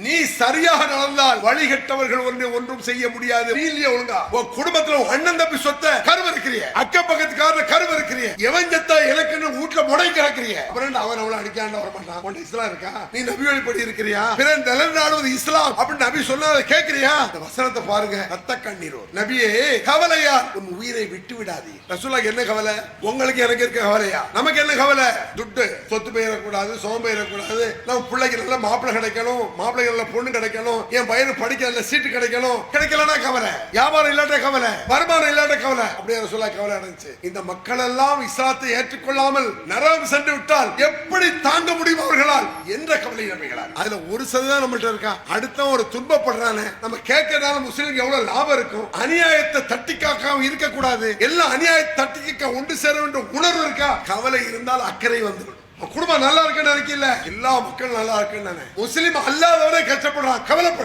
நீ சரியாக நடந்தால் வழிகட்டவர்கள் ஒன்றும் செய்ய முடியாது. ஒழுங்கா உன் குடும்பத்துல அண்ணன் தம்பி சொத்தை கருவ இருக்கிறிய, அக்க பக்கத்துக்கார கருவ இருக்கிறிய, எவன் ஜத்தா எனக்கு வீட்டுல முடை கிடக்கிறிய, அப்புறம் அவன் அவளை அடிக்காண்ட வர மாட்டான். உன் இஸ்லாம் இருக்கா? நீ நபி வழிபடி இருக்கிறியா? பிறர் நிலநாடுவது இஸ்லாம் அப்படின்னு நபி சொன்னதை கேட்கிறியா? இந்த வசனத்தை பாருங்க. ரத்த கண்ணீரோ நபியே, கவலையா உன் உயிரை விட்டு விடாதீ. ரசூலுல்லாஹ் என்ன கவலை? உங்களுக்கு எனக்கு இருக்க கவலையா? நமக்கு என்ன கவலை? துட்டு சொத்து பெயரக்கூடாது, சோம் பெயரக்கூடாது, நம்ம பிள்ளைக்கு நல்ல மாப்பிள்ளை கிடைக்கணும், மாப்பிள்ளை பொண்ணு கிடைக்கணும், என் பையனு படிக்கல சீட்டு கிடைக்கணும், கிடைக்கலனா கவலை, வியாபாரம் இல்லாட்ட கவலை, வருமானம் இல்லாட்ட கவலை, அப்படியே சொல்ல கவலை அடைஞ்சு. இந்த மக்கள் எல்லாம் இஸ்லாத்தை ஏற்றுக்கொள்ளாமல் நரகம் சென்று விட்டால் எப்படி தாங்க முடியும் அவர்களால் என்ற கவலை நம்பிகளால். அதுல 1% நம்மள்ட்ட இருக்கா. அடுத்த ஒரு துன்பப்படுறானே, நம்ம கேட்கறதால முஸ்லிம்க்கு எவ்வளவு லாபம் இருக்கும். அநியாயத்தை தட்டி காக்காம இருக்க கூடாது, எல்லாம் அநியாயத்தை தட்டி காக்க ஒன்று சேர வேண்டும் உணர்வு இருக்கா. கவலை இருந்தால் அக்கறை வந்துடும். குடும்பம் நல்லா இருக்குன்னு நினைக்கல, எல்லா மக்களும் நல்லா இருக்குன்னு முஸ்லிம் அல்லாதவரே கஷ்டப்படுறான், கவலைப்படு.